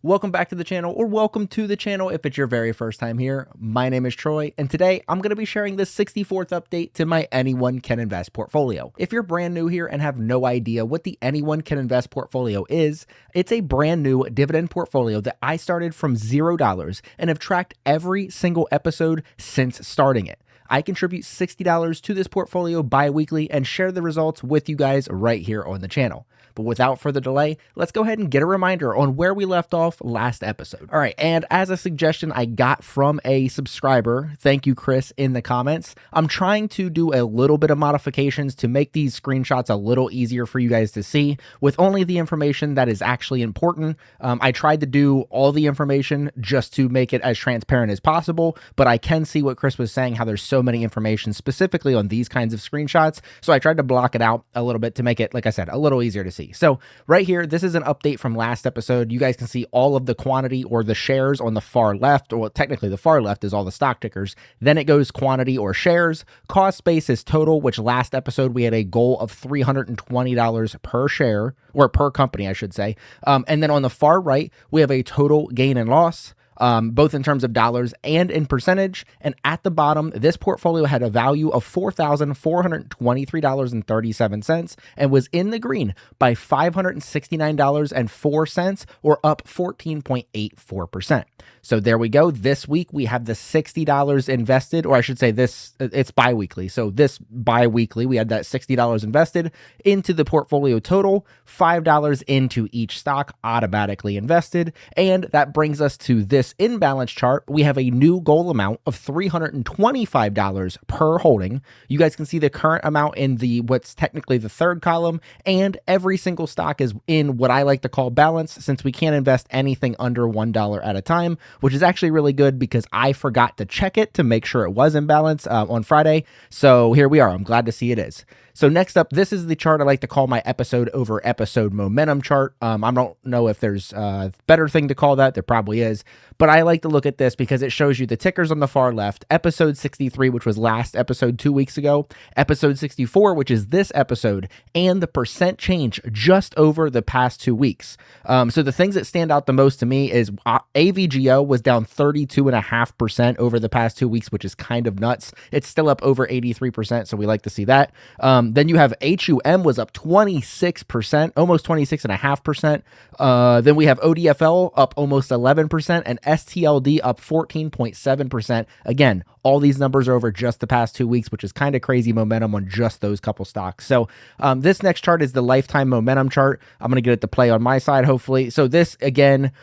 Welcome back to the channel, or welcome to the channel if it's your very first time here. My name is Troy, and today I'm going to be sharing the 64th update to my Anyone Can Invest portfolio. If you're brand new here and have no idea what the Anyone Can Invest portfolio is, it's a brand new dividend portfolio that I started from $0 and have tracked every single episode since starting it. I contribute $60 to this portfolio bi-weekly and share the results with you guys right here on the channel. But without further delay, let's go ahead and get a reminder on where we left off last episode. All right, and as a suggestion I got from a subscriber, thank you, Chris, in the comments, I'm trying to do a little bit of modifications to make these screenshots a little easier for you guys to see with only the information that is actually important. I tried to do all the information just to make it as transparent as possible, but I can see what Chris was saying, how there's so many information specifically on these kinds of screenshots. So I tried to block it out a little bit to make it, like I said, a little easier to see. So right here, this is an update from last episode. You guys can see all of the quantity or the shares on the far left, or technically the far left is all the stock tickers. Then it goes quantity or shares. Cost base is total, which last episode we had a goal of $320 per share, or per company, I should say. And then on the far right, we have a total gain and loss. Both in terms of dollars and in percentage. And at the bottom, this portfolio had a value of $4,423.37 and was in the green by $569.04, or up 14.84%. So there we go. This week we have the $60 invested, or I should say it's bi-weekly. So this bi-weekly, we had that $60 invested into the portfolio total, $5 into each stock automatically invested. And that brings us to this imbalance chart. We have a new goal amount of $325 per holding. You guys can see the current amount in what's technically the third column, and every single stock is in what I like to call balance, since we can't invest anything under $1 at a time, which is actually really good because I forgot to check it to make sure it was in balance on Friday. So here we are. I'm glad to see it is. So next up, this is the chart I like to call my episode over episode momentum chart. I don't know if there's a better thing to call that. There probably is. But I like to look at this because it shows you the tickers on the far left, episode 63, which was last episode 2 weeks ago, episode 64, which is this episode, and the percent change just over the past 2 weeks. So the things that stand out the most to me is AVGO was down 32.5% over the past 2 weeks, which is kind of nuts. It's still up over 83%, so we like to see that. Then you have HUM was up 26%, almost 26.5%. Then we have ODFL up almost 11%, and STLD up 14.7%. Again, all these numbers are over just the past 2 weeks, which is kind of crazy momentum on just those couple stocks. So this next chart is the lifetime momentum chart. I'm going to get it to play on my side, hopefully. So this, again,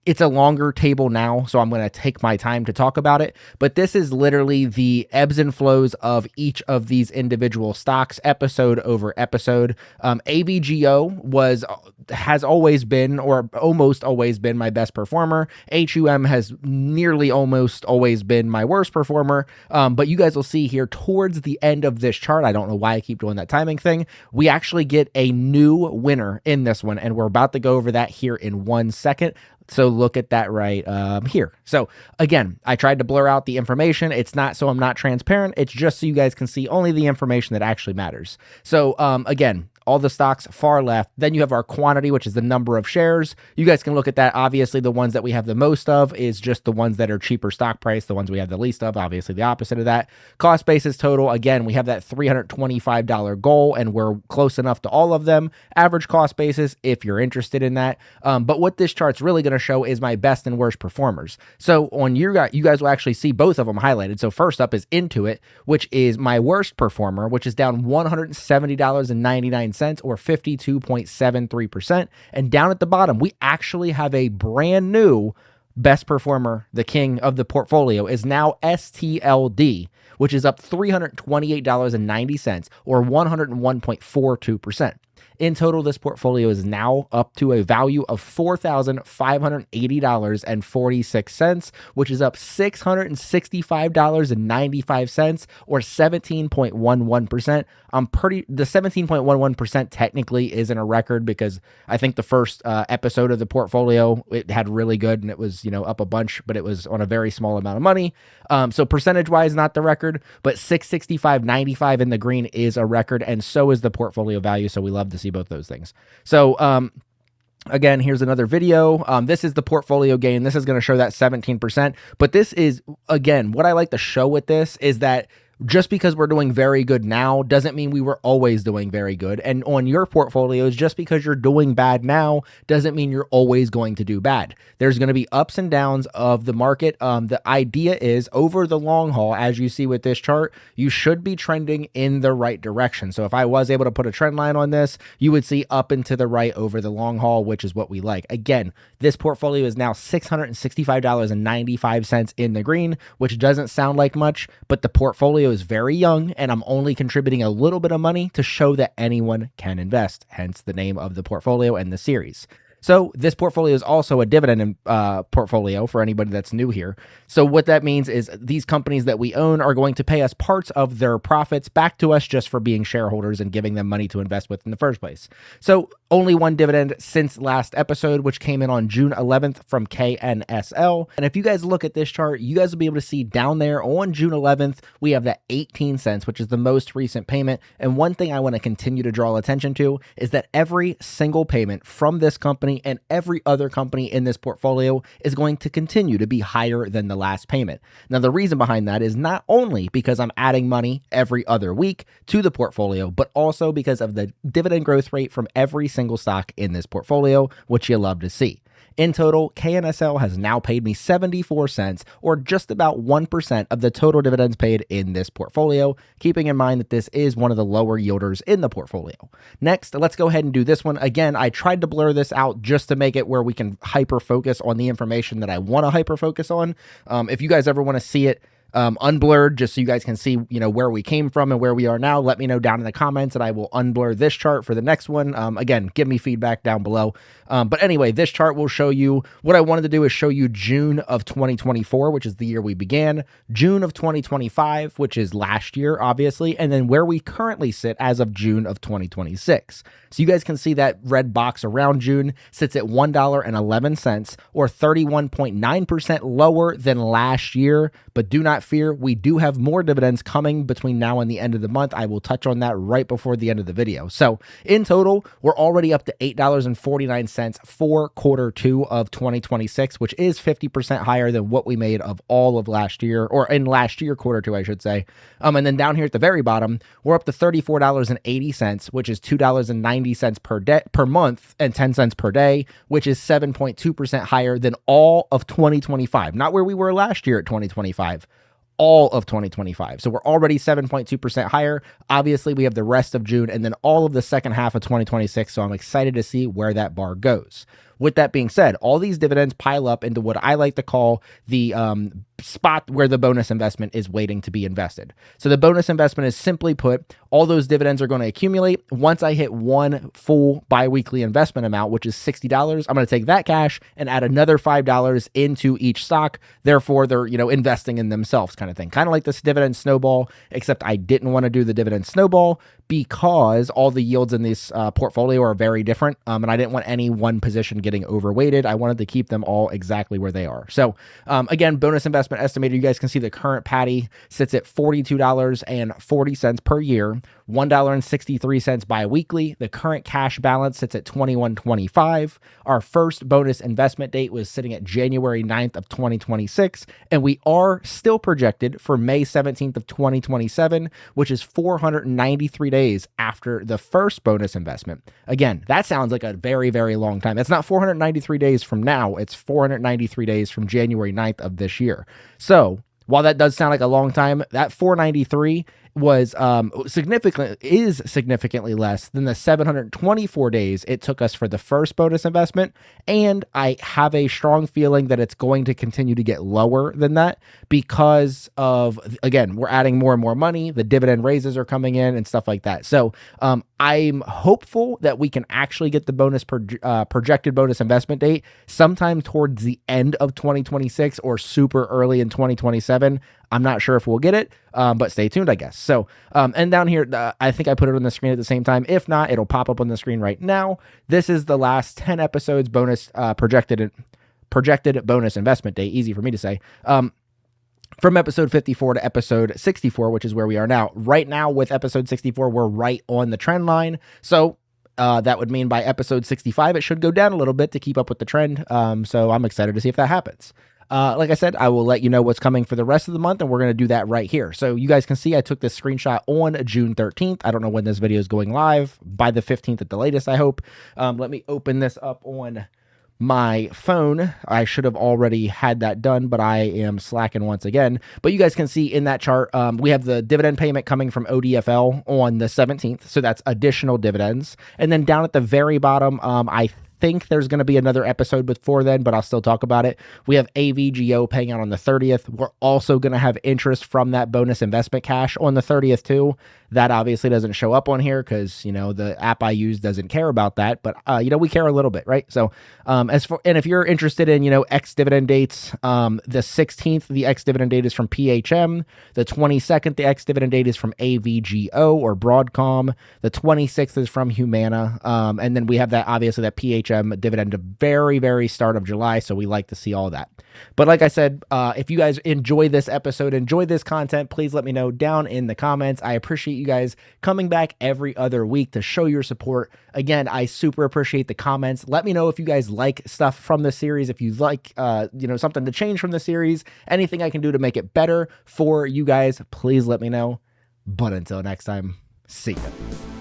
it's a longer table now, so I'm going to take my time to talk about it. But this is literally the ebbs and flows of each of these individual stocks, episode over episode. AVGO has always been, or almost always been, my best performer. HUM has nearly almost always been my worst performer. But you guys will see here towards the end of this chart, I don't know why I keep doing that timing thing, we actually get a new winner in this one, and we're about to go over that here in 1 second. So look at that right here. So again, I tried to blur out the information. It's not so I'm not transparent. It's just so you guys can see only the information that actually matters. So again, all the stocks far left. Then you have our quantity, which is the number of shares. You guys can look at that. Obviously, the ones that we have the most of is just the ones that are cheaper stock price. The ones we have the least of, obviously the opposite of that. Cost basis total. Again, we have that $325 goal, and we're close enough to all of them. Average cost basis, if you're interested in that. But what this chart's really going to show is my best and worst performers. So on you guys will actually see both of them highlighted. So first up is Intuit, which is my worst performer, which is down $170.99, or 52.73%. And down at the bottom, we actually have a brand new best performer. The king of the portfolio is now STLD, which is up $328.90, or 101.42%. In total, this portfolio is now up to a value of $4,580.46, which is up $665.95, or 17.11%. The 17.11% technically isn't a record because I think the first episode of the portfolio, it had really good and it was, up a bunch, but it was on a very small amount of money. So percentage-wise, not the record, but 665.95 in the green is a record, and so is the portfolio value. So we love to see both those things. So Again, here's another video. This is the portfolio gain. This is going to show that 17%. But this is, again, what I like to show with this is that just because we're doing very good now doesn't mean we were always doing very good. And on your portfolios, just because you're doing bad now doesn't mean you're always going to do bad. There's going to be ups and downs of the market. The idea is over the long haul, as you see with this chart, you should be trending in the right direction. So if I was able to put a trend line on this, you would see up and to the right over the long haul, which is what we like. Again, this portfolio is now $665.95 in the green, which doesn't sound like much, but the portfolio is very young and I'm only contributing a little bit of money to show that anyone can invest, hence the name of the portfolio and the series. So this portfolio is also a dividend portfolio for anybody that's new here. So what that means is these companies that we own are going to pay us parts of their profits back to us just for being shareholders and giving them money to invest with in the first place. So only one dividend since last episode, which came in on June 11th from KNSL. And if you guys look at this chart, you guys will be able to see down there on June 11th, we have that 18 cents, which is the most recent payment. And one thing I want to continue to draw attention to is that every single payment from this company and every other company in this portfolio is going to continue to be higher than the last payment. Now, the reason behind that is not only because I'm adding money every other week to the portfolio, but also because of the dividend growth rate from every single stock in this portfolio, which you love to see. In total, KNSL has now paid me 74 cents, or just about 1% of the total dividends paid in this portfolio, keeping in mind that this is one of the lower yielders in the portfolio. Next, let's go ahead and do this one. Again, I tried to blur this out just to make it where we can hyper focus on the information that I want to hyper focus on. If you guys ever want to see it unblurred, just so you guys can see, where we came from and where we are now, let me know down in the comments and I will unblur this chart for the next one. Again, give me feedback down below. But anyway, this chart will show you what I wanted to do is show you June of 2024, which is the year we began, June of 2025, which is last year, obviously, and then where we currently sit as of June of 2026. So you guys can see that red box around June sits at $1.11, or 31.9% lower than last year. But do not fear, we do have more dividends coming between now and the end of the month. I will touch on that right before the end of the video. So in total, we're already up to $8.49 for quarter two of 2026, which is 50% higher than what we made of all of last year, or in last year, quarter two, I should say. And then down here at the very bottom, we're up to $34.80, which is $2.90 per day, per month, and 10 cents per day, which is 7.2% higher than all of 2025. Not where we were last year at 2025. All of 2025. So we're already 7.2% higher. Obviously, we have the rest of June and then all of the second half of 2026. So I'm excited to see where that bar goes. With that being said, all these dividends pile up into what I like to call the spot where the bonus investment is waiting to be invested. So the bonus investment is, simply put, all those dividends are going to accumulate. Once I hit one full biweekly investment amount, which is $60, I'm going to take that cash and add another $5 into each stock. Therefore, they're, investing in themselves, kind of thing. Kind of like this dividend snowball, except I didn't want to do the dividend snowball because all the yields in this portfolio are very different. And I didn't want any one position getting overweighted. I wanted to keep them all exactly where they are. So again, bonus investment estimated, you guys can see the current patty sits at $42.40 per year, $1.63 biweekly. The current cash balance sits at $21.25. Our first bonus investment date was sitting at January 9th of 2026, and we are still projected for May 17th of 2027, which is 493 days after the first bonus investment. Again, that sounds like a very, very long time. That's not 493 days from now. It's 493 days from January 9th of this year. So while that does sound like a long time, that 493 was significantly less than the 724 days it took us for the first bonus investment. And I have a strong feeling that it's going to continue to get lower than that because of, again, we're adding more and more money. The dividend raises are coming in and stuff like that. So I'm hopeful that we can actually get the bonus projected bonus investment date sometime towards the end of 2026 or super early in 2027. I'm not sure if we'll get it, but stay tuned, I guess. So, and down here, I think I put it on the screen at the same time. If not, it'll pop up on the screen right now. This is the last 10 episodes bonus projected bonus investment date. Easy for me to say. From episode 54 to episode 64, which is where we are now. Right now with episode 64, we're right on the trend line. So that would mean by episode 65, it should go down a little bit to keep up with the trend. So I'm excited to see if that happens. Like I said, I will let you know what's coming for the rest of the month, and we're going to do that right here. So you guys can see I took this screenshot on June 13th. I don't know when this video is going live, by the 15th at the latest, I hope. Let me open this up on my phone. I should have already had that done, but I am slacking once again. But you guys can see in that chart, we have the dividend payment coming from ODFL on the 17th. So that's additional dividends. And then down at the very bottom, I think there's going to be another episode before then, but I'll still talk about it. We have AVGO paying out on the 30th. We're also going to have interest from that bonus investment cash on the 30th too. That obviously doesn't show up on here because, you know, the app I use doesn't care about that, but, you know, we care a little bit, right? So, and if you're interested in, you know, ex-dividend dates, the 16th, the ex-dividend date is from PHM. The 22nd, the ex-dividend date is from AVGO or Broadcom. The 26th is from Humana. And then we have that, obviously, that PHM dividend at very, very start of July. So we like to see all that. But like I said, if you guys enjoy this episode, enjoy this content, please let me know down in the comments. I appreciate you guys coming back every other week to show your support. Again, I super appreciate the comments. Let me know if you guys like stuff from the series, if you like, you know, something to change from the series, anything I can do to make it better for you guys, please let me know. But until next time, see ya.